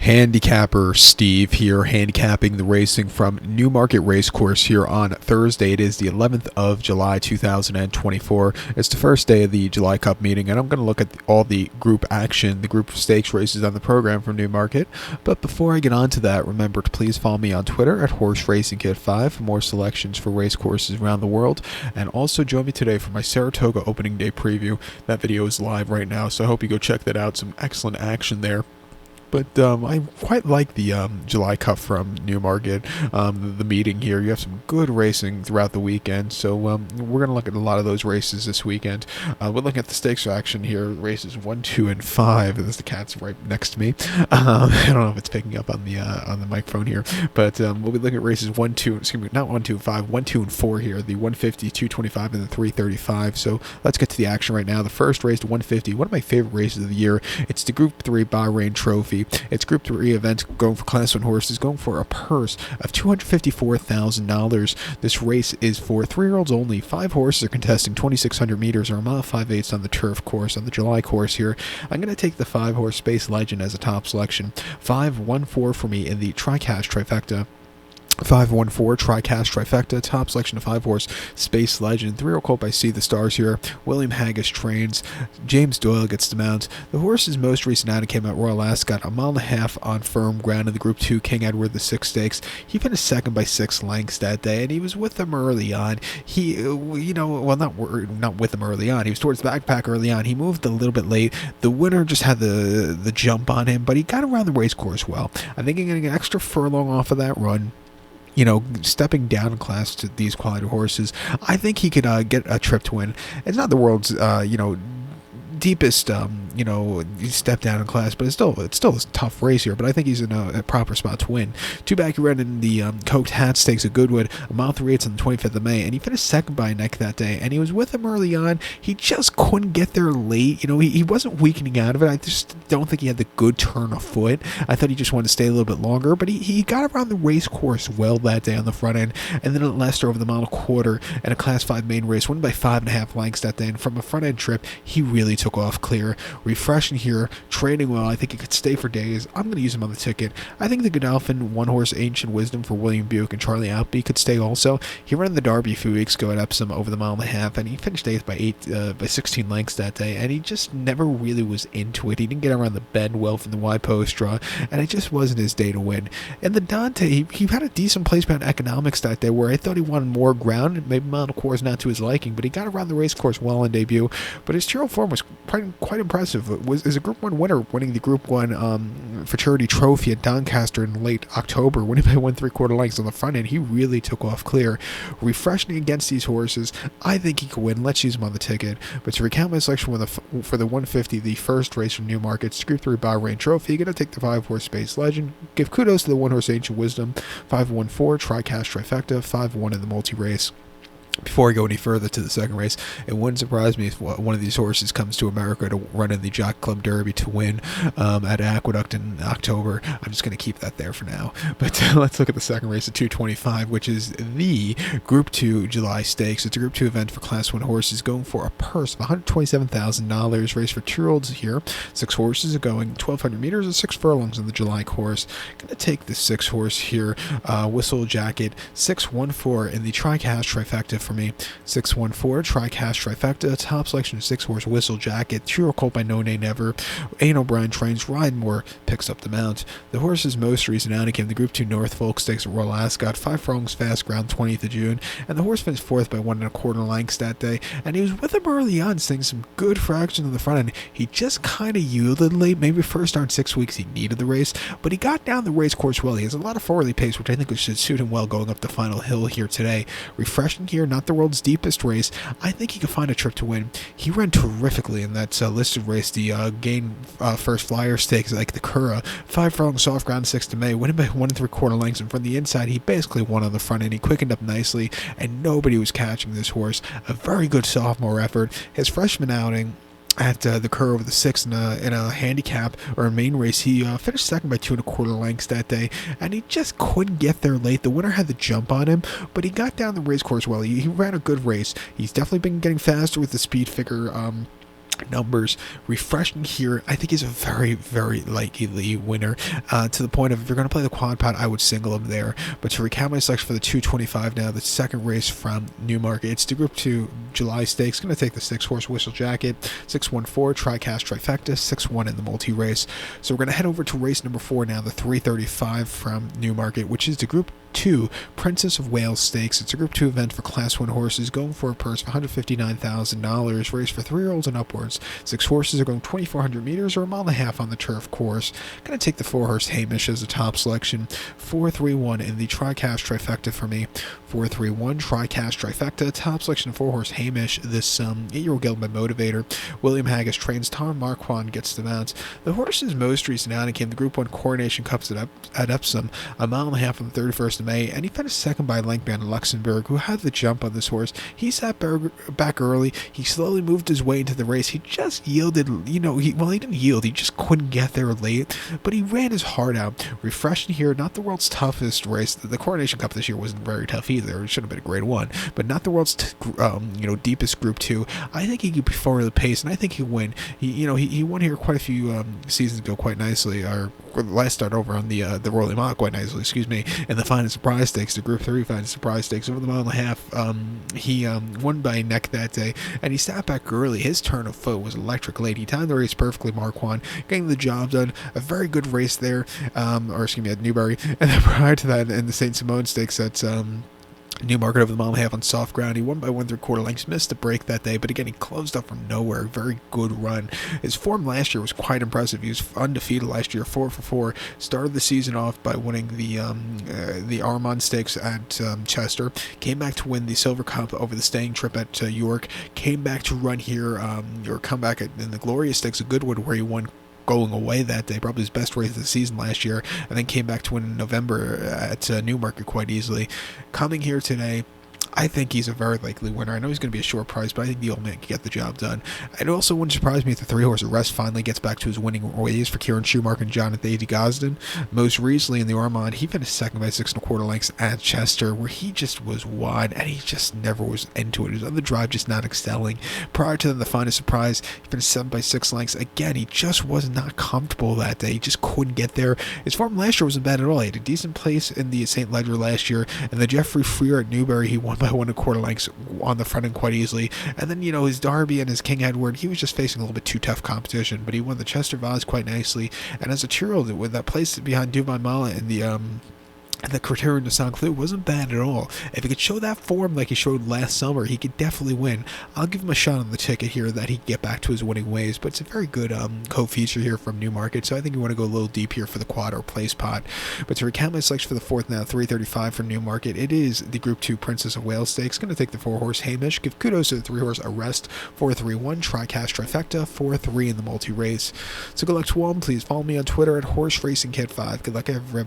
Handicapper Steve here, handicapping the racing from Newmarket Racecourse here on Thursday. It is the 11th of July 2024. It's the first day of the July Cup meeting, and I'm going to look at all the group action, the group stakes races on the program from Newmarket. But before I get on to that, remember to please follow me on Twitter at HorseRacingKid5 for more selections for race courses around the world. And also join me today for my Saratoga opening day preview. That video is live right now, so I hope you go check that out. Some excellent action there. But I quite like the July Cup from Newmarket, the meeting here. You have some good racing throughout the weekend, so we're going to look at a lot of those races this weekend. We're looking at the stakes action here, races 1, 2, and 5. There's the cat's right next to me. I don't know if it's picking up on the microphone here, but we'll be looking at races 1, 2, excuse me, not 1, 2, and 5, 1, 2, and 4 here, the 150, 225, and the 335. So let's get to the action right now. The first race, 150, one of my favorite races of the year. It's the Group 3 Bahrain Trophy. It's Group 3 event going for Class 1 horses, going for a purse of $254,000. This race is for 3-year-olds only. 5 horses are contesting 2,600 meters or a mile 5/8 on the turf course, on the July course here. I'm going to take the 5-horse Space Legend as a top selection. 5-1-4 for me in the TriCash trifecta. 5-1-4 TriCash trifecta, top selection of 5-horse Space Legend. 3-year-old colt by See the Stars here. William Haggis trains. James Doyle gets the mount. The horse's most recent outing came out Royal Ascot, a mile and a half on firm ground in the Group 2 King Edward VI Stakes. He finished second by 6 lengths that day, and he was with them early on. He, not with them early on. He was towards the backpack early on. He moved a little bit late. The winner just had the jump on him, but he got around the race course well. I think he's going to get an extra furlong off of that run. Stepping down in class to these quality horses, I think he could get a trip to win. It's not the world's, deepest, step down in class, but it's still a tough race here. But I think he's in a proper spot to win. 2 back, he ran in the Coked Hat Stakes at Goodwood, a mile 3/8 on the 25th of May, and he finished second by a neck that day. And he was with him early on. He just couldn't get there late. He wasn't weakening out of it. I just don't think he had the good turn of foot. I thought he just wanted to stay a little bit longer, but he got around the race course well that day on the front end. And then at Leicester over the mile and a quarter and a Class 5 main race, won by 5.5 lengths that day. And from a front end trip, he really took off clear. Refreshing here, trading well. I think he could stay for days. I'm going to use him on the ticket. I think the Godolphin 1-horse Ancient Wisdom for William Buick and Charlie Outby could stay also. He ran the Derby a few weeks ago at Epsom over the mile and a half, and he finished 8th by 16 lengths that day, and he just never really was into it. He didn't get around the bend well from the wide post draw, and it just wasn't his day to win. And the Dante, he had a decent placement on economics that day where I thought he wanted more ground, and maybe mile and a quarter is not to his liking, but he got around the race course well on debut. But his trio form was quite impressive. It was a Group 1 winner, winning the Group 1 Futurity Trophy at Doncaster in late October, winning by 1 3/4 lengths on the front end. He really took off clear. Refreshing against these horses, I think he could win. Let's use him on the ticket. But to recount my selection for the 150, the first race from Newmarket, it's Group 3 Bahrain Trophy. You're going to take the 5-horse Space Legend. Give kudos to the 1-horse Ancient Wisdom. 5-1-4 TriCash trifecta. 5-1 in the multi-race. Before I go any further to the second race, it wouldn't surprise me if one of these horses comes to America to run in the Jockey Club Derby to win at Aqueduct in October. I'm just going to keep that there for now. But let's look at the second race at 225, which is the Group 2 July Stakes. It's a Group 2 event for Class 1 horses going for a purse of $127,000. Race for 2-year-olds here. 6 horses are going 1,200 meters and 6 furlongs on the July course. Going to take the 6-horse here, Whistle Jacket, 6-1-4 in the TriCash trifecta for me. 6-1-4 TriCash trifecta, top selection of 6-horse Whistle Jacket, 2-year-old colt by No Nay Never. Ian O'Brien trains. Rydmore picks up the mount. The horse's most recent outing came the Group 2 Norfolk Stakes at Royal Ascot, 5 furlongs fast ground, 20th of June, and the horse finished 4th by 1 1/4 lengths that day. And he was with him early on, seeing some good fraction on the front end. He just kind of yielded late. Maybe first start 6 weeks he needed the race, but he got down the race course well. He has a lot of forwardly pace, which I think should suit him well going up the final hill here today. Refreshing here, not the world's deepest race. I think he could find a trip to win. He ran terrifically in that listed race, the Gain First Flyer Stakes, like the Cura. 5 furlong soft ground, 6th of May, winning by 1 3/4 lengths, and from the inside, he basically won on the front end. He quickened up nicely, and nobody was catching this horse. A very good sophomore effort. His freshman outing at the Cur over the 6 in a handicap or a main race, he finished second by 2 1/4 lengths that day, and he just couldn't get there late. The winner had the jump on him, but he got down the race course well. He ran a good race. He's definitely been getting faster with the speed figure numbers. Refreshing here, I think he's a very, very likely winner, to the point of if you're going to play the quad pot, I would single him there. But to recap my selection for the 225 now, the second race from Newmarket, it's the Group 2 July Stakes. Going to take the 6-horse Whistle Jacket, 614 Tricast Trifecta, 6-1 in the multi-race. So we're going to head over to race number 4 now, the 335 from Newmarket, which is the Group 2 Princess of Wales Stakes. It's a Group 2 event for Class 1 horses, going for a purse of $159,000, race for 3-year-olds and upwards. 6 horses are going 2,400 meters or a mile and a half on the turf course. Going to take the 4-horse Hamish as a top selection. 4-3-1 in the Tricast Trifecta for me. 4-3-1 Tricast Trifecta, top selection of 4-horse Hamish, this 8-year-old gelded by Motivator. William Haggis trains, Tom Marquand gets the mounts. The horse's most recent outing came the Group 1 Coronation Cups at Epsom, a mile and a half on the 31st of May, and he finished second by a length behind Luxembourg, who had the jump on this horse. He sat back early. He slowly moved his way into the race. He just yielded, he didn't yield. He just couldn't get there late, but he ran his heart out. Refreshing here, not the world's toughest race. The Coronation Cup this year wasn't very tough either. It should have been a grade 1, but not the world's deepest Group 2. I think he could be forward of the pace, and I think he'll win. He won here quite a few seasons ago quite nicely, or last start over on the Royal Mont quite nicely, in the Finest Surprise Stakes, the Group 3 Finest Surprise Stakes, over the mile and a half. He won by a neck that day, and he sat back early. His turn of foot was electric late. He timed the race perfectly, Marquand, getting the job done. A very good race there, at Newbury. And then prior to that, in the St. Simon Stakes, that's Newmarket over the mile and a half on soft ground. He won by 1 3/4 lengths, missed the break that day, but again, he closed up from nowhere. Very good run. His form last year was quite impressive. He was undefeated last year, 4 for 4. Started the season off by winning the Armand Stakes at Chester. Came back to win the Silver Cup over the staying trip at York. Came back to run here, or come back in the Glorious Stakes at Goodwood, where he won going away that day, probably his best race of the season last year, and then came back to win in November at Newmarket quite easily. Coming here today, I think he's a very likely winner. I know he's going to be a short price, but I think the old man can get the job done. It also wouldn't surprise me if the 3-horse Arrest finally gets back to his winning ways for Kieran Schumacher and Jonathan A. Gosden. Most recently in the Armand, he finished second by 6 1/4 lengths at Chester, where he just was wide, and he just never was into it. He was on the drive, just not excelling. Prior to the Finest Surprise, he finished 7 by 6 lengths. Again, he just was not comfortable that day. He just couldn't get there. His form last year wasn't bad at all. He had a decent place in the St. Ledger last year, and the Jeffrey Freer at Newbury, he won by 1 1/4 lengths on the front end quite easily. And then, his Derby and his King Edward, he was just facing a little bit too tough competition, but he won the Chester Vase quite nicely. And as a 2-year-old, with that place behind Dubai Mala in the Criterion de Saint Cloud, wasn't bad at all. If he could show that form like he showed last summer, he could definitely win. I'll give him a shot on the ticket here that he can get back to his winning ways, but it's a very good co-feature here from Newmarket, so I think you want to go a little deep here for the quad or place pot. But to recount my selection for the 4th now, 335 from Newmarket, it is the Group 2 Princess of Wales Stakes. Going to take the 4-horse Hamish, give kudos to the 3-horse Arrest, 4-3-1 Tricast Trifecta, 4-3 in the multi-race. So good luck to all, and please follow me on Twitter at HorseRacingKid5. Good luck, everybody.